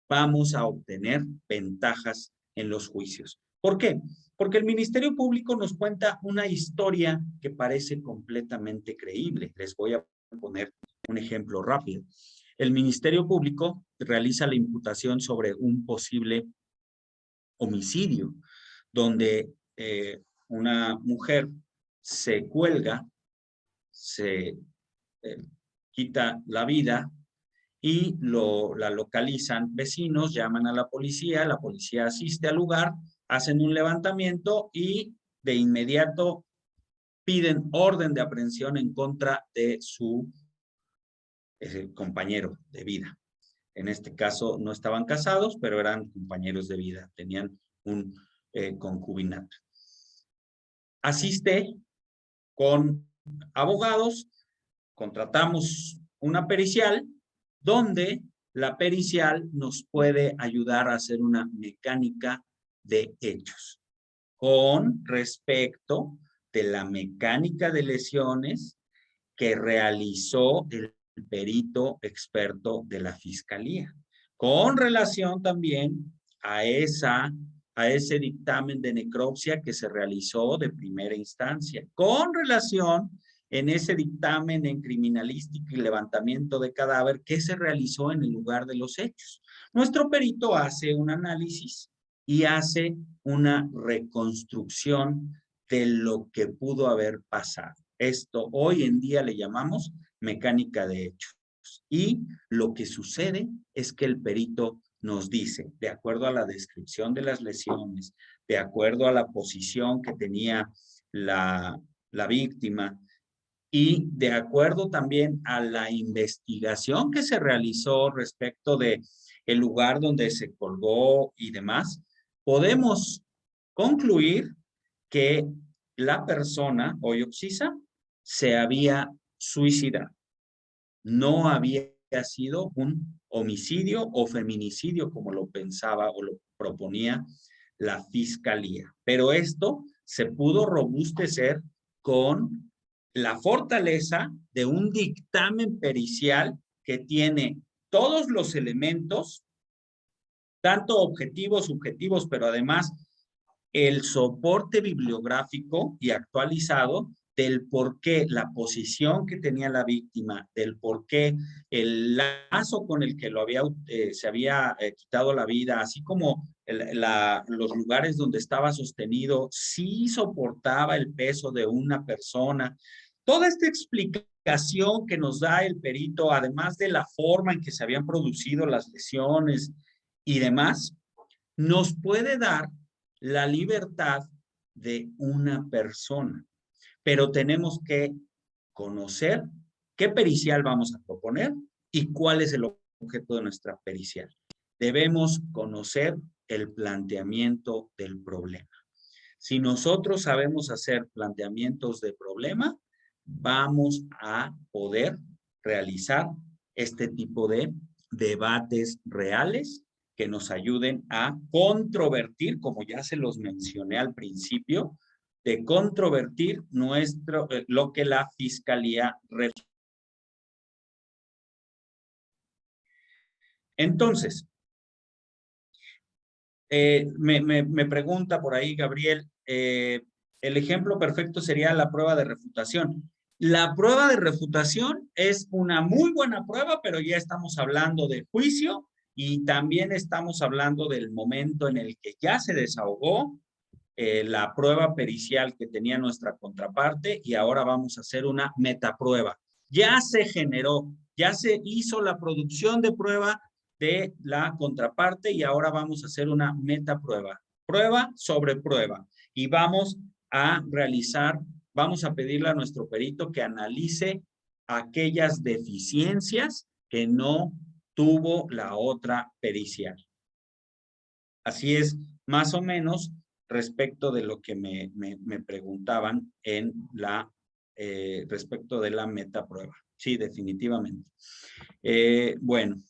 vamos a obtener ventajas en los juicios. ¿Por qué? Porque el Ministerio Público nos cuenta una historia que parece completamente creíble. Les voy a poner un ejemplo rápido. El Ministerio Público realiza la imputación sobre un posible homicidio, donde una mujer se cuelga, se quita la vida y la localizan vecinos, llaman a la policía asiste al lugar, hacen un levantamiento y de inmediato piden orden de aprehensión en contra de su compañero de vida. En este caso no estaban casados, pero eran compañeros de vida, tenían un concubinato. Asiste con abogados, contratamos una pericial donde la pericial nos puede ayudar a hacer una mecánica de hechos con respecto de la mecánica de lesiones que realizó el perito experto de la fiscalía, con relación también a ese dictamen de necropsia que se realizó de primera instancia, con relación en ese dictamen en criminalística y levantamiento de cadáver que se realizó en el lugar de los hechos. Nuestro perito hace un análisis y hace una reconstrucción de lo que pudo haber pasado. Esto hoy en día le llamamos mecánica de hechos. Y lo que sucede es que el perito nos dice, de acuerdo a la descripción de las lesiones, de acuerdo a la posición que tenía la víctima, y de acuerdo también a la investigación que se realizó respecto de el lugar donde se colgó y demás, podemos concluir que la persona, Oyoxisa, se había suicidado. No había sido un homicidio o feminicidio como lo pensaba o lo proponía la fiscalía. Pero esto se pudo robustecer con la fortaleza de un dictamen pericial que tiene todos los elementos, tanto objetivos, subjetivos, pero además el soporte bibliográfico y actualizado del por qué, la posición que tenía la víctima, del por qué el lazo con el que se había quitado la vida, así como los lugares donde estaba sostenido, sí soportaba el peso de una persona. Toda esta explicación que nos da el perito, además de la forma en que se habían producido las lesiones y demás, nos puede dar la libertad de una persona. Pero tenemos que conocer qué pericial vamos a proponer y cuál es el objeto de nuestra pericial. Debemos conocer el planteamiento del problema. Si nosotros sabemos hacer planteamientos de problema, vamos a poder realizar este tipo de debates reales que nos ayuden a controvertir, como ya se los mencioné al principio, de controvertir lo que la fiscalía refiere. Entonces, me pregunta por ahí Gabriel, el ejemplo perfecto sería la prueba de refutación. La prueba de refutación es una muy buena prueba, pero ya estamos hablando de juicio y también estamos hablando del momento en el que ya se desahogó la prueba pericial que tenía nuestra contraparte y ahora vamos a hacer una metaprueba. Ya se generó, ya se hizo la producción de prueba de la contraparte y ahora vamos a hacer una metaprueba. Prueba sobre prueba. Y vamos a vamos a pedirle a nuestro perito que analice aquellas deficiencias que no tuvo la otra pericial. Así es, más o menos, respecto de lo que me preguntaban respecto de la metaprueba. Sí, definitivamente. Bueno.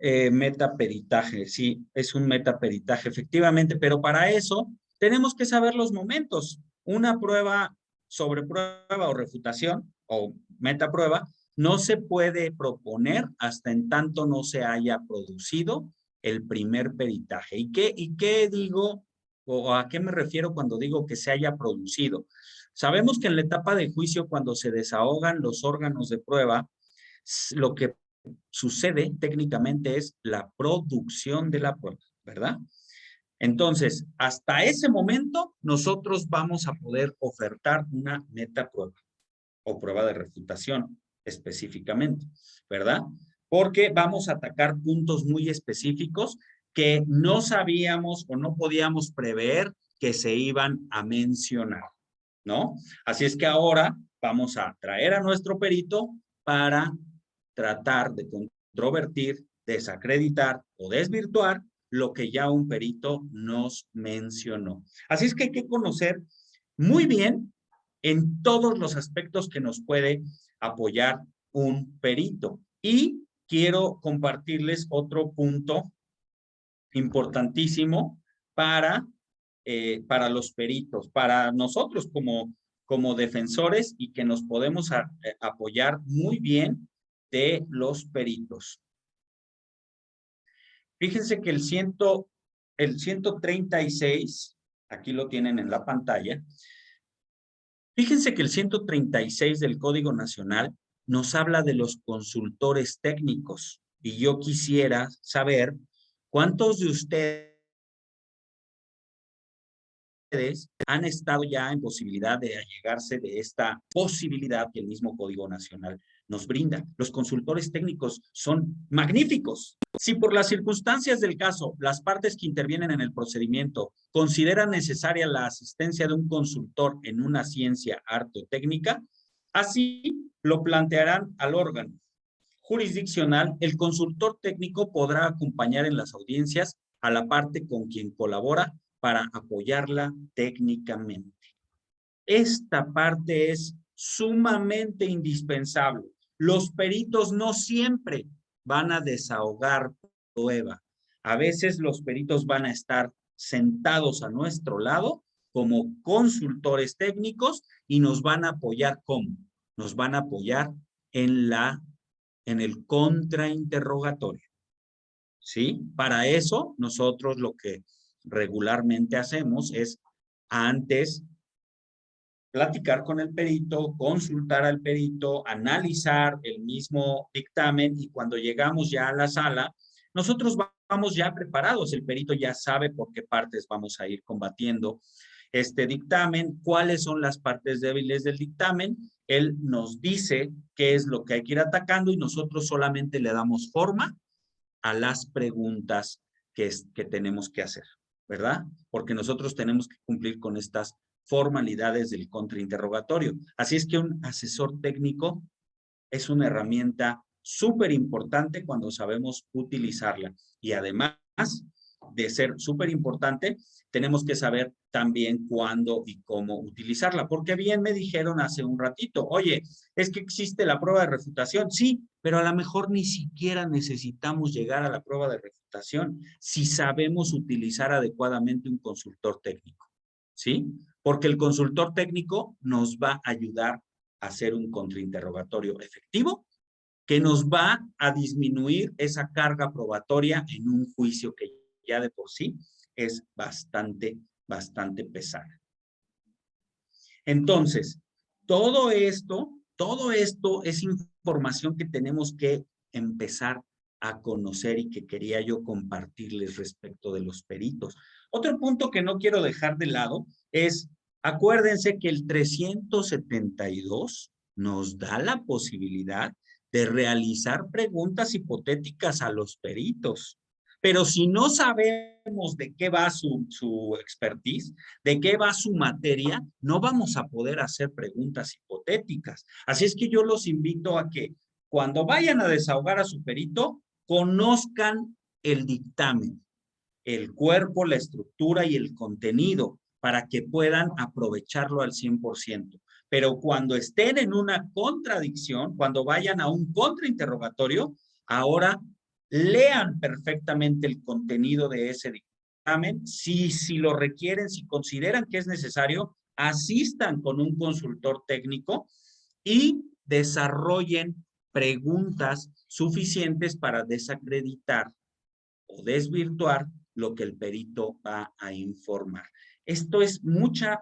Metaperitaje, sí, es un metaperitaje, efectivamente, pero para eso tenemos que saber los momentos. Una prueba sobre prueba o refutación o metaprueba no se puede proponer hasta en tanto no se haya producido el primer peritaje. ¿Y qué digo o a qué me refiero cuando digo que se haya producido? Sabemos que en la etapa de juicio, cuando se desahogan los órganos de prueba, lo que sucede técnicamente es la producción de la prueba, ¿verdad? Entonces, hasta ese momento, nosotros vamos a poder ofertar una metaprueba o prueba de refutación específicamente, ¿verdad? Porque vamos a atacar puntos muy específicos que no sabíamos o no podíamos prever que se iban a mencionar, ¿no? Así es que ahora vamos a traer a nuestro perito para tratar de controvertir, desacreditar o desvirtuar lo que ya un perito nos mencionó. Así es que hay que conocer muy bien en todos los aspectos que nos puede apoyar un perito. Y quiero compartirles otro punto importantísimo para los peritos, para nosotros como defensores y que nos podemos apoyar muy bien de los peritos. Fíjense que el 136, aquí lo tienen en la pantalla, fíjense que el 136 del Código Nacional nos habla de los consultores técnicos y yo quisiera saber cuántos de ustedes han estado ya en posibilidad de allegarse de esta posibilidad que el mismo Código Nacional nos brinda. Los consultores técnicos son magníficos. Si por las circunstancias del caso, las partes que intervienen en el procedimiento consideran necesaria la asistencia de un consultor en una ciencia, arte o técnica, así lo plantearán al órgano jurisdiccional. El consultor técnico podrá acompañar en las audiencias a la parte con quien colabora para apoyarla técnicamente. Esta parte es sumamente indispensable. Los peritos no siempre van a desahogar prueba. A veces los peritos van a estar sentados a nuestro lado como consultores técnicos y nos van a apoyar ¿cómo? Nos van a apoyar en el contrainterrogatorio. ¿Sí? Para eso nosotros lo que regularmente hacemos es antes platicar con el perito, consultar al perito, analizar el mismo dictamen y cuando llegamos ya a la sala, nosotros vamos ya preparados, el perito ya sabe por qué partes vamos a ir combatiendo este dictamen, cuáles son las partes débiles del dictamen, él nos dice qué es lo que hay que ir atacando y nosotros solamente le damos forma a las preguntas que tenemos que hacer, ¿verdad? Porque nosotros tenemos que cumplir con estas formalidades del contrainterrogatorio. Así es que un asesor técnico es una herramienta súper importante cuando sabemos utilizarla. Y además de ser súper importante, tenemos que saber también cuándo y cómo utilizarla. Porque bien me dijeron hace un ratito, oye, es que existe la prueba de refutación. Sí, pero a lo mejor ni siquiera necesitamos llegar a la prueba de refutación si sabemos utilizar adecuadamente un consultor técnico. ¿Sí? Porque el consultor técnico nos va a ayudar a hacer un contrainterrogatorio efectivo que nos va a disminuir esa carga probatoria en un juicio que ya de por sí es bastante pesada. Entonces, todo esto es información que tenemos que empezar a conocer y que quería yo compartirles respecto de los peritos. Otro punto que no quiero dejar de lado es, acuérdense que el 372 nos da la posibilidad de realizar preguntas hipotéticas a los peritos. Pero si no sabemos de qué va su expertise, de qué va su materia, no vamos a poder hacer preguntas hipotéticas. Así es que yo los invito a que cuando vayan a desahogar a su perito, conozcan el dictamen, el cuerpo, la estructura y el contenido para que puedan aprovecharlo al 100%. Pero cuando estén en una contradicción, cuando vayan a un contrainterrogatorio, ahora lean perfectamente el contenido de ese dictamen. Si lo requieren, si consideran que es necesario, asistan con un consultor técnico y desarrollen preguntas suficientes para desacreditar o desvirtuar lo que el perito va a informar. Esto es mucha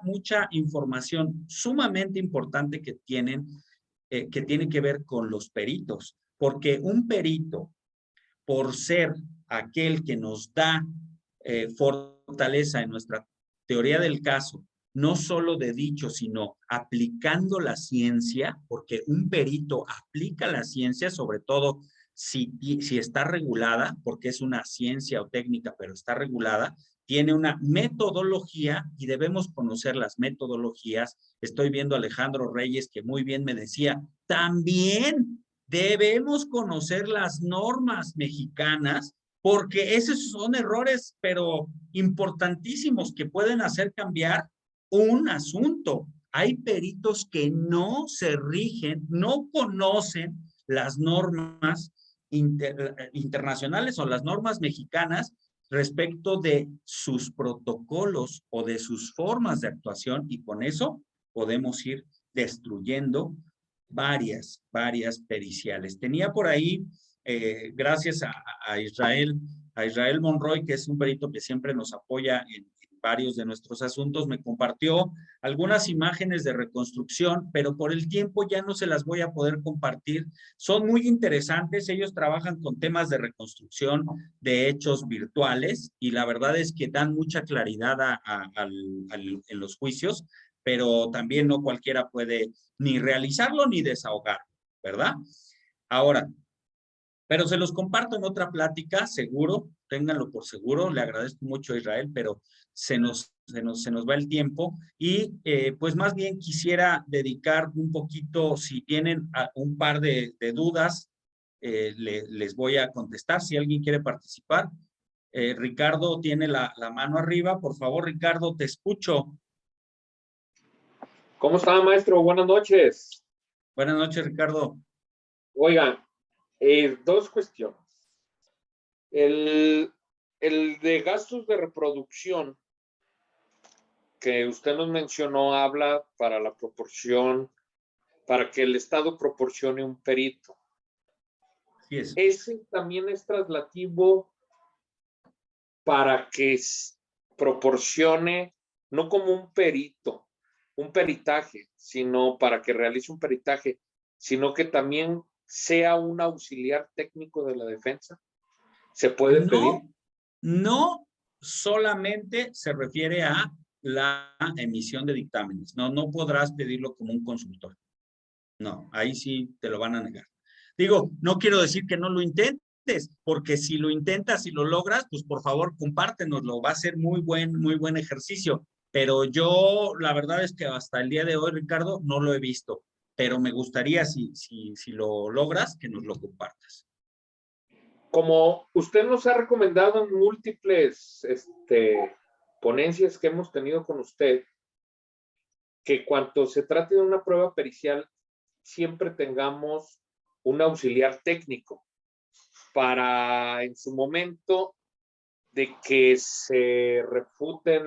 información sumamente importante que tiene que ver con los peritos, porque un perito, por ser aquel que nos da fortaleza en nuestra teoría del caso, no solo de dicho, sino aplicando la ciencia, porque un perito aplica la ciencia, sobre todo si está regulada, porque es una ciencia o técnica, pero está regulada, tiene una metodología y debemos conocer las metodologías. Estoy viendo a Alejandro Reyes que muy bien me decía, también debemos conocer las normas mexicanas porque esos son errores, pero importantísimos que pueden hacer cambiar un asunto. Hay peritos que no se rigen, no conocen las normas internacionales o las normas mexicanas respecto de sus protocolos o de sus formas de actuación y con eso podemos ir destruyendo varias periciales. Tenía por ahí, gracias a Israel Monroy, que es un perito que siempre nos apoya en varios de nuestros asuntos, me compartió algunas imágenes de reconstrucción, pero por el tiempo ya no se las voy a poder compartir. Son muy interesantes, ellos trabajan con temas de reconstrucción de hechos virtuales y la verdad es que dan mucha claridad en los juicios, pero también no cualquiera puede ni realizarlo ni desahogarlo, ¿verdad? Ahora, pero se los comparto en otra plática, seguro, ténganlo por seguro, le agradezco mucho a Israel, pero se nos va el tiempo y pues más bien quisiera dedicar un poquito, si tienen un par de dudas, les voy a contestar si alguien quiere participar. Ricardo tiene la mano arriba, por favor, Ricardo, te escucho. ¿Cómo está, maestro? Buenas noches. Buenas noches, Ricardo. Oiga, dos cuestiones. El de gastos de reproducción que usted nos mencionó habla para la proporción, para que el Estado proporcione un perito. Sí es. Ese también es traslativo para que proporcione no como un perito, un peritaje, sino para que realice un peritaje, sino que también sea un auxiliar técnico de la defensa? ¿Se puede pedir? No, no solamente se refiere a la emisión de dictámenes. No, no podrás pedirlo como un consultor. No, ahí sí te lo van a negar. Digo, no quiero decir que no lo intentes, porque si lo intentas y lo logras, pues por favor compártenoslo. Va a ser muy buen ejercicio. Pero yo, la verdad es que hasta el día de hoy, Ricardo, no lo he visto. Pero me gustaría, si lo logras, que nos lo compartas. Como usted nos ha recomendado en múltiples ponencias que hemos tenido con usted, que cuando se trate de una prueba pericial, siempre tengamos un auxiliar técnico para en su momento de que se refute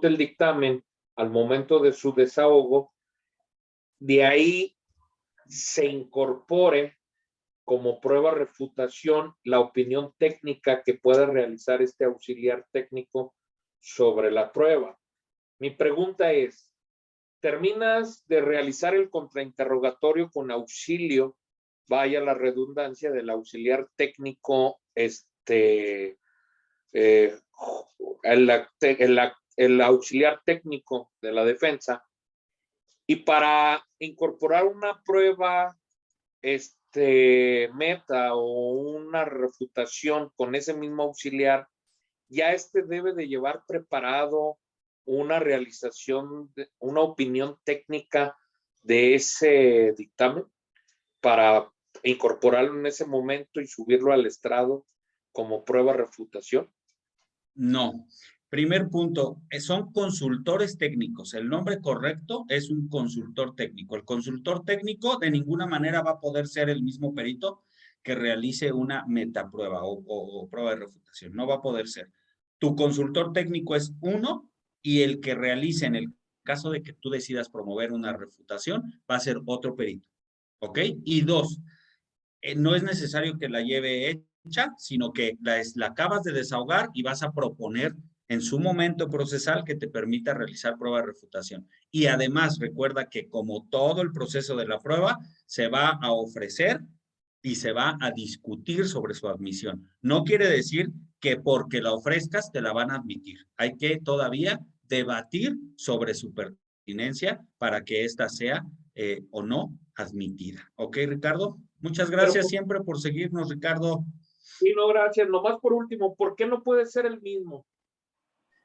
el dictamen al momento de su desahogo, de ahí se incorpore como prueba refutación la opinión técnica que pueda realizar este auxiliar técnico sobre la prueba. Mi pregunta es, terminas de realizar el contrainterrogatorio con auxilio, vaya la redundancia, del auxiliar técnico, el auxiliar técnico de la defensa, y para incorporar una prueba meta o una refutación con ese mismo auxiliar, ya debe de llevar preparado una realización, una opinión técnica de ese dictamen para incorporarlo en ese momento y subirlo al estrado como prueba refutación. No. Primer punto, son consultores técnicos. El nombre correcto es un consultor técnico. El consultor técnico de ninguna manera va a poder ser el mismo perito que realice una metaprueba o prueba de refutación. No va a poder ser. Tu consultor técnico es uno y el que realice en el caso de que tú decidas promover una refutación va a ser otro perito. ¿Ok? Y dos, no es necesario que la lleve hecha, sino que la acabas de desahogar y vas a proponer en su momento procesal que te permita realizar prueba de refutación. Y además recuerda que como todo el proceso de la prueba, se va a ofrecer y se va a discutir sobre su admisión. No quiere decir que porque la ofrezcas te la van a admitir. Hay que todavía debatir sobre su pertinencia para que ésta sea o no admitida. ¿Ok, Ricardo? Muchas Pero, gracias siempre por seguirnos, Ricardo. y no, gracias. Nomás por último, ¿por qué no puede ser el mismo?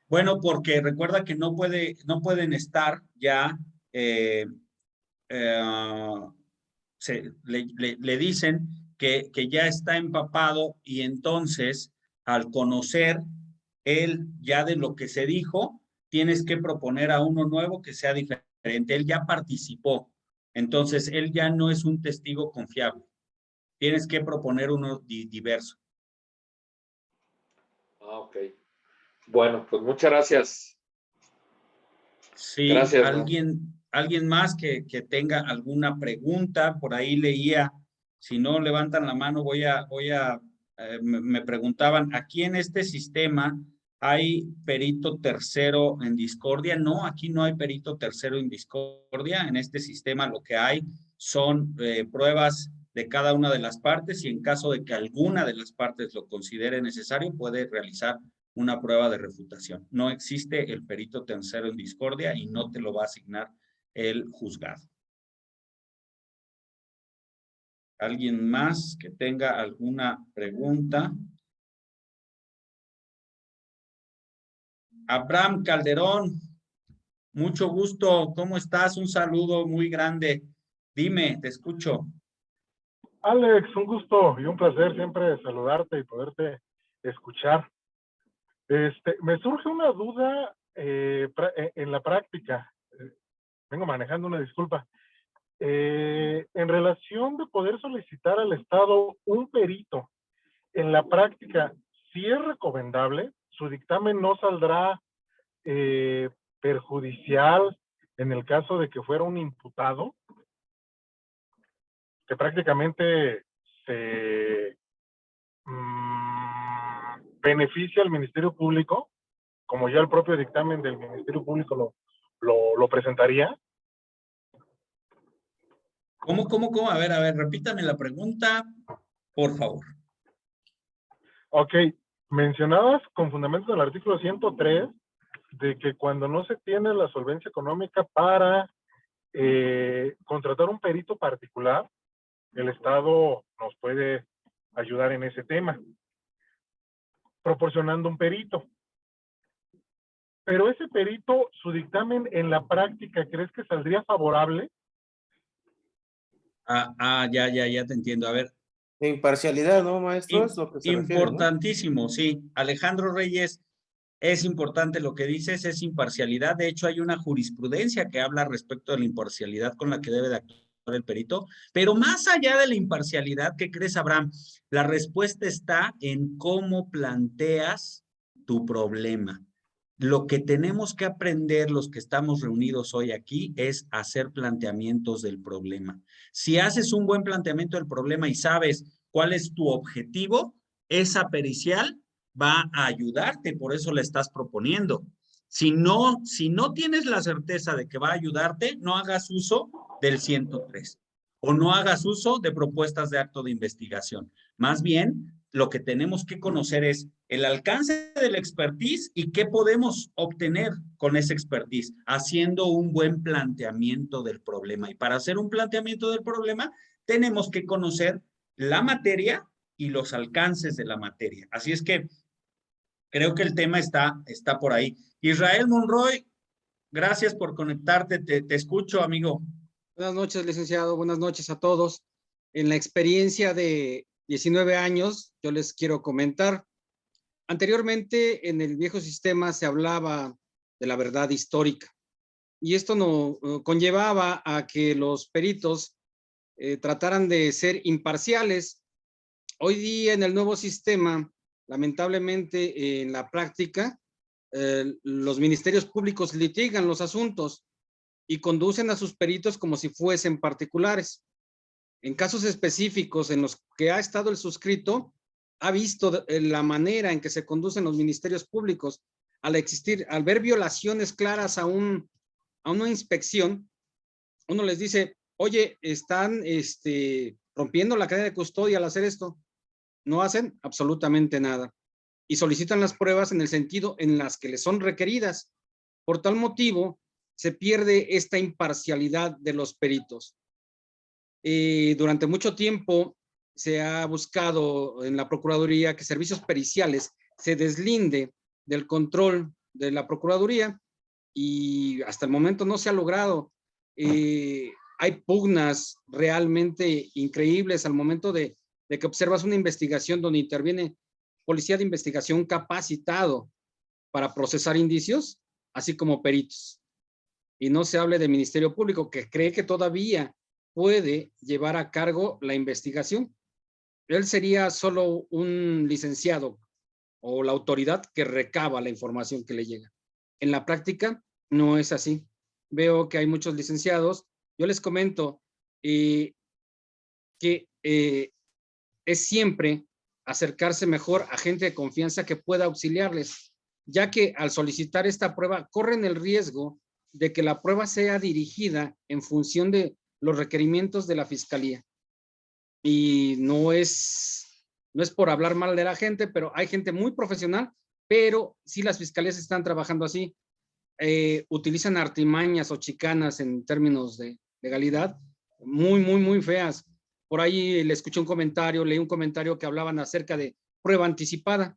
Bueno, porque recuerda que no pueden estar ya, eh, le dicen que ya está empapado y entonces al conocer él ya de lo que se dijo, tienes que proponer a uno nuevo que sea diferente. Él ya participó, entonces él ya no es un testigo confiable. Tienes que proponer uno diverso. Ah, ok. Bueno, pues muchas gracias. Sí, Gracias. alguien más que tenga alguna pregunta, por ahí leía, si no levantan la mano, me preguntaban, ¿aquí en este sistema hay perito tercero en discordia? No, aquí no hay perito tercero en discordia. En este sistema lo que hay son pruebas de cada una de las partes y en caso de que alguna de las partes lo considere necesario, puede realizar una prueba de refutación. No existe el perito tercero en discordia y no te lo va a asignar el juzgado. ¿Alguien más que tenga alguna pregunta? Abraham Calderón, mucho gusto. ¿Cómo estás? Un saludo muy grande. Dime, te escucho. Alex, un gusto y un placer siempre saludarte y poderte escuchar. Me surge una duda en la práctica. Vengo manejando una disculpa. En relación de poder solicitar al Estado un perito, en la práctica, si es recomendable, su dictamen no saldrá perjudicial en el caso de que fuera un imputado, que prácticamente se beneficia al Ministerio Público. como ya el propio dictamen del Ministerio Público lo presentaría. ¿Cómo? A ver, repítame la pregunta, por favor. Ok, mencionabas con fundamento del artículo 103 de que cuando no se tiene la solvencia económica para contratar un perito particular, el Estado nos puede ayudar en ese tema, proporcionando un perito. Pero ese perito, su dictamen en la práctica, ¿crees que saldría favorable? Ya te entiendo. A ver, De imparcialidad, ¿no, maestro? Es lo que se refiere, ¿no? importantísimo, sí. Alejandro Reyes, es importante lo que dices, es imparcialidad. De hecho, hay una jurisprudencia que habla respecto de la imparcialidad con la que debe de actuar el perito. Pero más allá de la imparcialidad, ¿qué crees, Abraham? La respuesta está en cómo planteas tu problema. Lo que tenemos que aprender los que estamos reunidos hoy aquí es hacer planteamientos del problema. Si haces un buen planteamiento del problema y sabes cuál es tu objetivo, esa pericial va a ayudarte, por eso la estás proponiendo. Si no tienes la certeza de que va a ayudarte, no hagas uso del 103 o no hagas uso de propuestas de acto de investigación. Más bien, lo que tenemos que conocer es el alcance del expertise y qué podemos obtener con ese expertise, haciendo un buen planteamiento del problema. Y para hacer un planteamiento del problema, tenemos que conocer la materia y los alcances de la materia. Así es que creo que el tema está por ahí. Israel Monroy, gracias por conectarte. Te escucho, amigo. Buenas noches, licenciado. Buenas noches a todos. En la experiencia de 19 años, yo les quiero comentar. Anteriormente, en el viejo sistema se hablaba de la verdad histórica y esto no conllevaba a que los peritos trataran de ser imparciales. Hoy día, en el nuevo sistema, lamentablemente, en la práctica, los ministerios públicos litigan los asuntos y conducen a sus peritos como si fuesen particulares. En casos específicos en los que ha estado el suscrito, ha visto la manera en que se conducen los ministerios públicos al ver violaciones claras a una inspección. Uno les dice, oye, están rompiendo la cadena de custodia al hacer esto. No hacen absolutamente nada y solicitan las pruebas en el sentido en las que les son requeridas. Por tal motivo, se pierde esta imparcialidad de los peritos. Durante mucho tiempo se ha buscado en la Procuraduría que servicios periciales se deslinde del control de la Procuraduría y hasta el momento no se ha logrado. Hay pugnas realmente increíbles al momento de que observas una investigación donde interviene policía de investigación capacitado para procesar indicios, así como peritos. Y no se hable del Ministerio Público, que cree que todavía puede llevar a cargo la investigación. Él sería solo un licenciado o la autoridad que recaba la información que le llega. En la práctica no es así. Veo que hay muchos licenciados. Yo les comento que es siempre acercarse mejor a gente de confianza que pueda auxiliarles, ya que al solicitar esta prueba corren el riesgo de que la prueba sea dirigida en función de los requerimientos de la fiscalía. Y no es por hablar mal de la gente, pero hay gente muy profesional, pero sí las fiscalías están trabajando así. Utilizan artimañas o chicanas en términos de legalidad, muy feas. Por ahí le escuché un comentario, leí un comentario que hablaban acerca de prueba anticipada.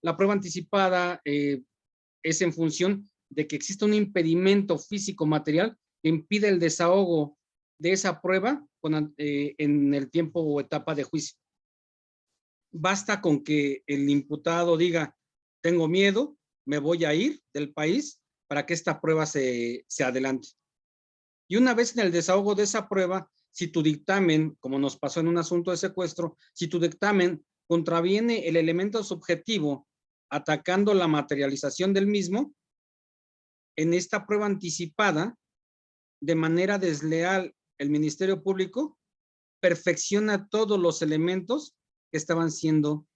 La prueba anticipada es en función de que existe un impedimento físico material que impide el desahogo de esa prueba en el tiempo o etapa de juicio. Basta con que el imputado diga, tengo miedo, me voy a ir del país para que esta prueba se adelante. Y una vez en el desahogo de esa prueba, si tu dictamen, como nos pasó en un asunto de secuestro, si tu dictamen contraviene el elemento subjetivo atacando la materialización del mismo, en esta prueba anticipada, de manera desleal, el Ministerio Público perfecciona todos los elementos que estaban siendo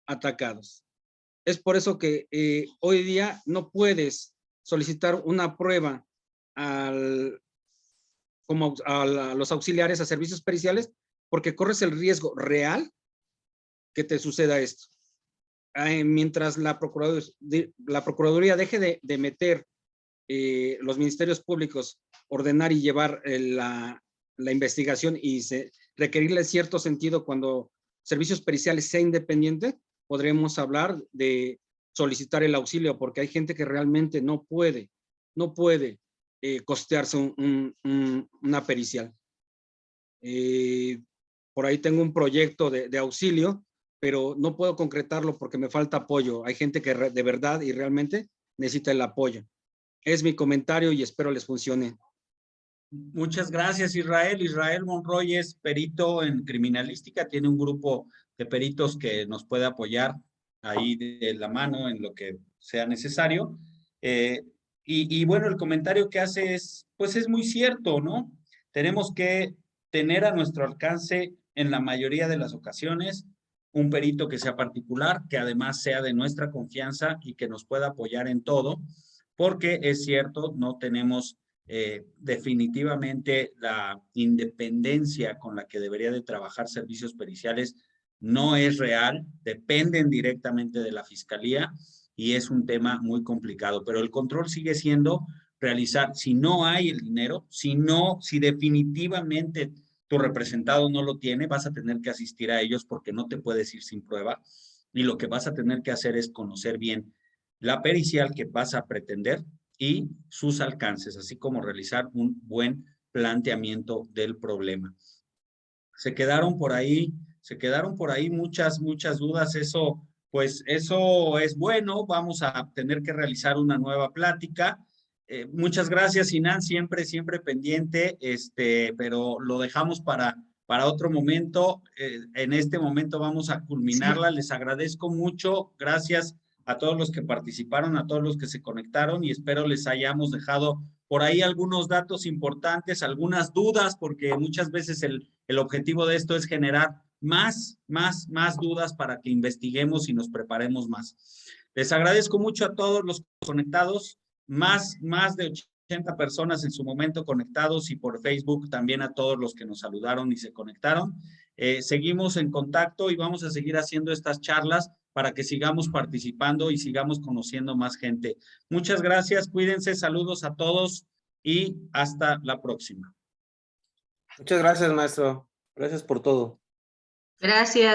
atacados. Es por eso que hoy día no puedes solicitar una prueba a los auxiliares, a servicios periciales, porque corres el riesgo real que te suceda esto. Mientras la Procuraduría deje de meter los ministerios públicos, ordenar y llevar la investigación y requerirle cierto sentido cuando servicios periciales sea independiente, podremos hablar de solicitar el auxilio, porque hay gente que realmente no puede costearse una pericial. Por ahí tengo un proyecto de auxilio, pero no puedo concretarlo porque me falta apoyo. Hay gente que de verdad y realmente necesita el apoyo. Es mi comentario y espero les funcione. Muchas gracias, Israel. Israel Monroy es perito en criminalística, tiene un grupo de peritos que nos puede apoyar ahí de la mano en lo que sea necesario. Y bueno, el comentario que hace pues es muy cierto, ¿no? Tenemos que tener a nuestro alcance en la mayoría de las ocasiones un perito que sea particular, que además sea de nuestra confianza y que nos pueda apoyar en todo, porque es cierto, no tenemos definitivamente la independencia con la que debería de trabajar servicios periciales no es real, dependen directamente de la fiscalía y es un tema muy complicado, pero el control sigue siendo realizar, si no hay el dinero, si definitivamente tu representado no lo tiene, vas a tener que asistir a ellos porque no te puedes ir sin prueba y lo que vas a tener que hacer es conocer bien la pericial que vas a pretender y sus alcances, así como realizar un buen planteamiento del problema. Se quedaron por ahí muchas dudas. Eso es bueno. Vamos a tener que realizar una nueva plática. Muchas gracias, Sinan, siempre pendiente, pero lo dejamos para otro momento. En este momento vamos a culminarla. Les agradezco mucho. Gracias a todos los que participaron, a todos los que se conectaron y espero les hayamos dejado por ahí algunos datos importantes, algunas dudas, porque muchas veces el objetivo de esto es generar más dudas para que investiguemos y nos preparemos más. Les agradezco mucho a todos los conectados, más de 80 personas en su momento conectados y por Facebook también a todos los que nos saludaron y se conectaron. Seguimos en contacto y vamos a seguir haciendo estas charlas para que sigamos participando y sigamos conociendo más gente. Muchas gracias, cuídense, saludos a todos y hasta la próxima. Muchas gracias, maestro. Gracias por todo. Gracias.